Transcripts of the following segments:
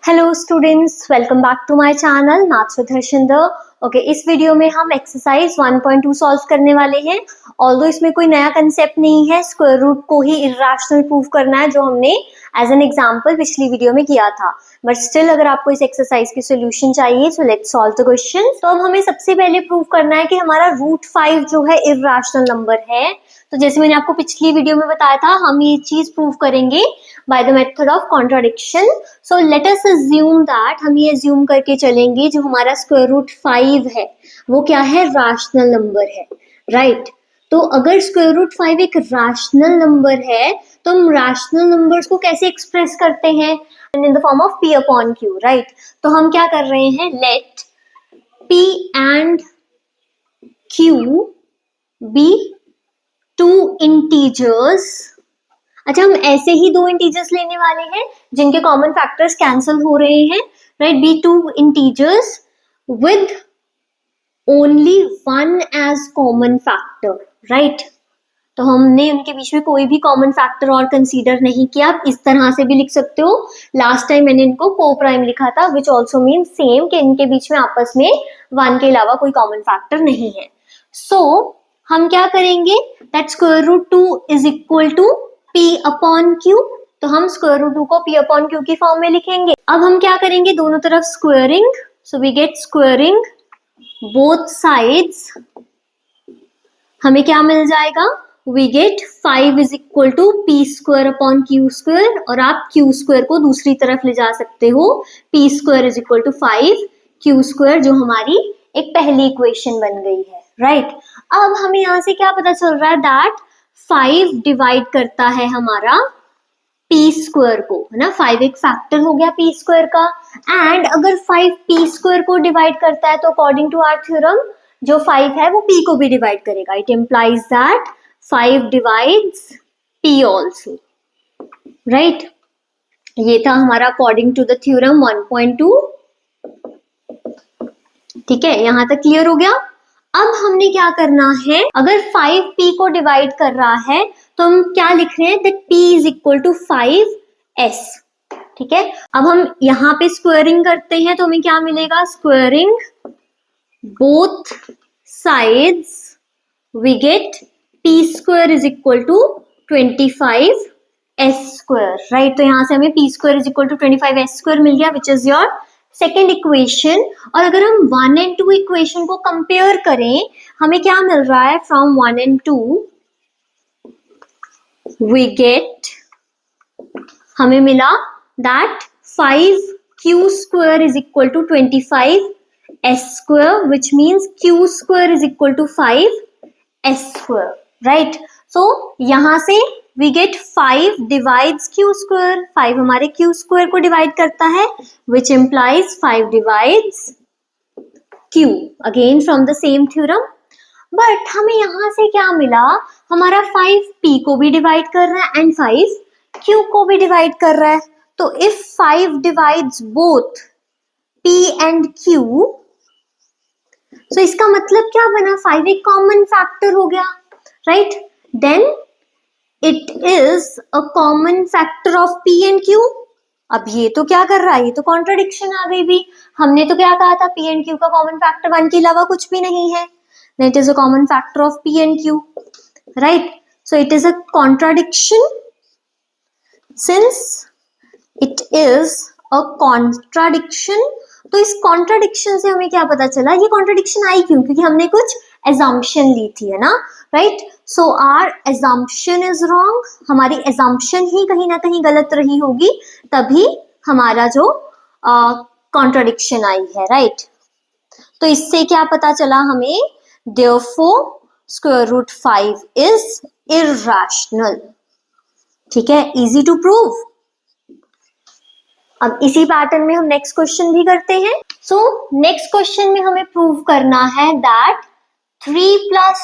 Hello students, welcome back to my channel maths with Harshinder. Okay, इस video में हम exercise 1.2 solve करने वाले हैं। ऑल्दो इसमें कोई नया कंसेप्ट नहीं है, स्क्वायर रूट को ही इर्रेशनल प्रूव करना है जो हमने एज एन एग्जांपल पिछली वीडियो में किया था। बट स्टिल अगर आपको इस एक्सरसाइज की सोल्यूशन चाहिए so let's solve the question. तो अब हमें सबसे पहले प्रूव करना है कि हमारा रूट 5 जो है इर्रेशनल नंबर है। तो जैसे मैंने आपको पिछली वीडियो में बताया था, हम ये चीज प्रूव करेंगे by the method of contradiction. So let us assume that, हम ये अज्यूम करके चलेंगे जो हमारा स्क्वायर रूट 5 है वो क्या है, रैशनल नंबर है, राइट। तो अगर स्क्वायर रूट 5 एक रैशनल नंबर है तो हम रैशनल नंबर्स को कैसे एक्सप्रेस करते हैं, in the form of p upon q, right. तो हम क्या कर रहे हैं, let p and q be two integers. अच्छा, हम ऐसे ही दो इंटीजर्स लेने वाले हैं जिनके कॉमन फैक्टर्स कैंसिल हो रहे हैं, right. Be two integers with only one as common factor, right. तो हमने उनके बीच में कोई भी कॉमन फैक्टर और कंसीडर नहीं किया। आप इस तरह से भी लिख सकते हो, लास्ट टाइम मैंने इनको को प्राइम लिखा था, विच ऑल्सो मीन सेम कि इनके बीच में आपस में वन के अलावा कोई कॉमन फैक्टर नहीं है। सो हम क्या करेंगे, that square root 2 is equal to p upon q। तो हम स्क्वायर रूट 2 को p अपॉन q की फॉर्म में लिखेंगे। अब हम क्या करेंगे, दोनों तरफ squaring, so we get squaring both sides. हमें क्या मिल जाएगा, we get 5 is equal to p square upon q square, और आप क्यू स्क्वायर को दूसरी तरफ ले जा सकते हो, p square is equal to 5 q square, जो हमारी एक पहली इक्वेशन बन गई है, राइट। अब हमें यहाँ से क्या पता चल रहा है, दैट 5 डिवाइड करता है हमारा पी स्क्वायर को, है ना। 5 एक फैक्टर हो गया पी स्क्वायर का, एंड अगर 5 पी स्क्वायर को डिवाइड करता है तो अकॉर्डिंग टू आवर थ्योरम जो 5 है वो p को भी डिवाइड करेगा। It implies that 5 divides p also, right. ये था हमारा अकॉर्डिंग टू द थ्योरम 1.2। ठीक है, यहां तक क्लियर हो गया। अब हमने क्या करना है, अगर 5p को डिवाइड कर रहा है तो हम क्या लिख रहे हैं, that p is equal to 5s। ठीक है, अब हम यहाँ पे स्क्वायरिंग करते हैं तो हमें क्या मिलेगा, squaring both sides we get p square is equal to 25 s square, right। तो यहाँ से हमें p square is equal to 25 s square मिल गया, which is your second equation. और अगर हम 1 and 2 इक्वेशन को कंपेयर करें, हमें क्या मिल रहा है, फ्रॉम 1 and 2 we get, हमें मिला that 5q square is equal to 25 s square, which means q square is equal to 5 s square, right। so यहां से we get 5 divides q square, 5 हमारे q square को डिवाइड करता है, which implies 5 divides q, again from the same theorem। But हमें यहां से क्या मिला, हमारा 5 p को भी डिवाइड कर रहा है एंड 5 q को भी डिवाइड कर रहा है। तो if 5 divides both p and q, so इसका मतलब क्या बना, 5 एक कॉमन फैक्टर हो गया, right. Then it is a common factor of p and q। अब ये तो क्या कर रहा है, ये तो कॉन्ट्राडिक्शन आ गई भी। हमने तो क्या कहा था, p एंड q का कॉमन फैक्टर 1 के अलावा कुछ भी नहीं है, it is a common factor of p and q, right. So it is a contradiction. Since it is a contradiction, तो इस कॉन्ट्राडिक्शन से हमें क्या पता चला, ये कॉन्ट्राडिक्शन आई क्यों, क्योंकि हमने कुछ एजम्पशन ली थी, है ना, right. So our assumption is wrong, हमारी एजम्पशन ही कहीं ना कहीं गलत रही होगी, तभी हमारा जो कॉन्ट्राडिक्शन आई है, राइट। तो इससे क्या पता चला हमें, therefore square root 5 is irrational. ठीक है, इजी टू प्रूव। अब इसी पैटर्न में हम नेक्स्ट क्वेश्चन भी करते हैं। सो नेक्स्ट क्वेश्चन में हमें प्रूव करना है that 3 plus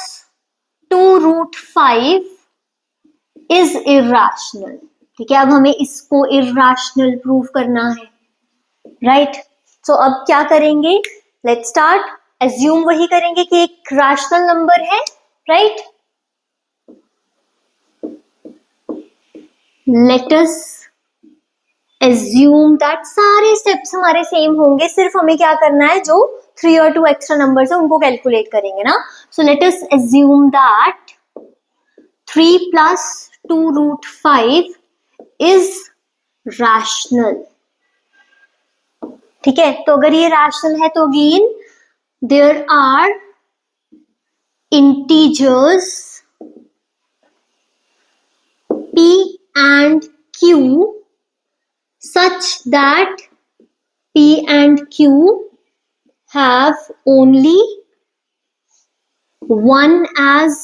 2 root 5 is irrational. ठीक है, अब हमें इसको इर्रेशनल प्रूव करना है, राइट। सो अब क्या करेंगे, लेट्स स्टार्ट। एज्यूम वही करेंगे कि एक रैशनल नंबर है, right. Let us assume that सारे स्टेप्स हमारे सेम होंगे, सिर्फ हमें क्या करना है, जो 3 और 2 एक्स्ट्रा नंबर्स है उनको कैलकुलेट करेंगे ना. So let us assume that 3 plus 2 root 5 is rational. ठीक है, तो अगर ये रैशनल है तो again there are integers p and q such that p and q have only one as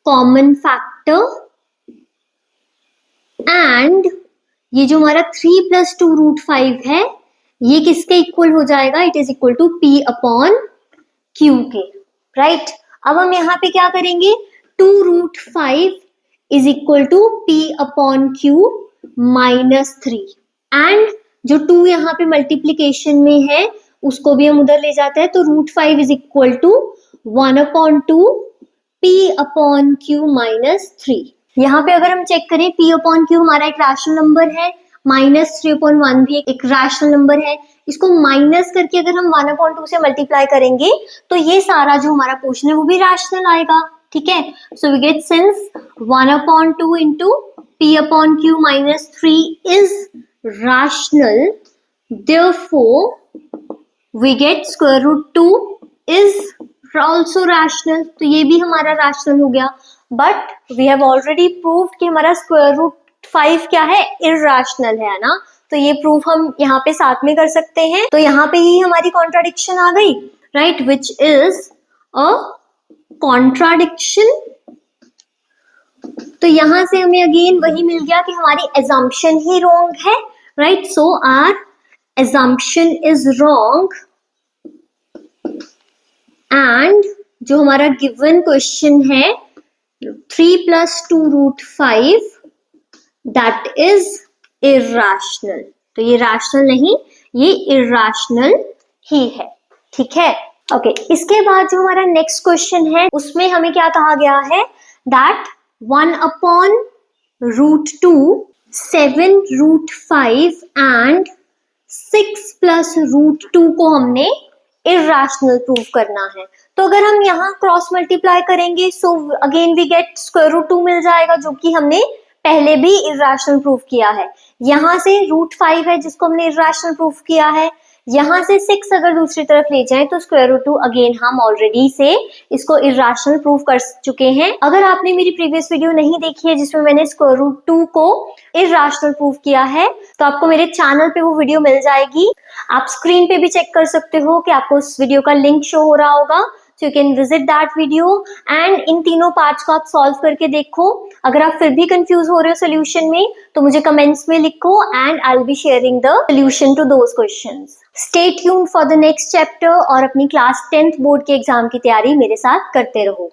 common factor and ये जो हमारा 3 plus 2 root 5 है ये किसके इक्वल हो जाएगा, it is equal to p upon q के. राइट, अब हम यहाँ पे क्या करेंगे, 2 root 5 is equal to p upon q minus 3 and जो 2 यहाँ पे मल्टीप्लीकेशन में है उसको भी हम उधर ले जाते हैं, तो root 5 is equal to 1 upon 2 p upon q minus 3. यहाँ पे अगर हम चेक करें p अपॉन q हमारा एक रैशनल नंबर है, माइनस 3/1 भी एक रैशनल नंबर है, इसको माइनस करके अगर हम 1/2 से मल्टीप्लाई करेंगे तो ये सारा जो हमारा पोर्शन है वो भी रैशनल आएगा. ठीक है, so we get since 1/2 into p upon q minus 3 is rational, therefore we get square root 2 is also rational. तो ये भी हमारा रैशनल हो गया, but we have already proved कि हमारा स्क्वायर रूट 5 क्या है, इर्रेशनल है ना. तो ये प्रूफ हम यहाँ पे साथ में कर सकते हैं. तो यहाँ पे ही हमारी कॉन्ट्राडिक्शन आ गई, right, which is a contradiction. तो यहाँ से हमें अगेन वही मिल गया कि हमारी assumption ही रॉन्ग है, right. So our assumption is wrong and जो हमारा गिवन क्वेश्चन है 3 plus 2 root 5 that is irrational. तो ये रैशनल नहीं, ये इर्रेशनल ही है. ठीक है, ओके. इसके बाद जो हमारा नेक्स्ट क्वेश्चन है उसमें हमें क्या कहा गया है, that 1 upon root 2, 7 root 5 and 6 plus root 2 को हमने इर्रेशनल प्रूव करना है. तो अगर हम यहाँ क्रॉस मल्टीप्लाई करेंगे so again we get square root 2 मिल जाएगा, जो कि हमने पहले भी इर्रेशनल प्रूव किया है. यहाँ से रूट 5 है जिसको हमने इर्रेशनल प्रूव किया है, यहाँ से 6 अगर दूसरी तरफ ले जाएं तो स्क्वायर रूट 2 अगेन हम ऑलरेडी से इसको इर्रेशनल प्रूव कर चुके हैं. अगर आपने मेरी प्रीवियस वीडियो नहीं देखी है जिसमें मैंने स्क्वायर रूट 2 को इर्रेशनल प्रूव किया है तो आपको मेरे चैनल पे वो वीडियो मिल जाएगी. आप स्क्रीन पे भी चेक कर सकते हो कि आपको उस वीडियो का लिंक शो हो रहा होगा, so you can visit that video and इन तीनों पार्ट्स को आप सॉल्व करके देखो. अगर आप फिर भी कंफ्यूज हो रहे हो सोल्यूशन में तो मुझे कमेंट्स में लिखो and I will be sharing the solution to those questions. Stay tuned for the next chapter और अपनी क्लास 10th बोर्ड के एग्जाम की तैयारी मेरे साथ करते रहो.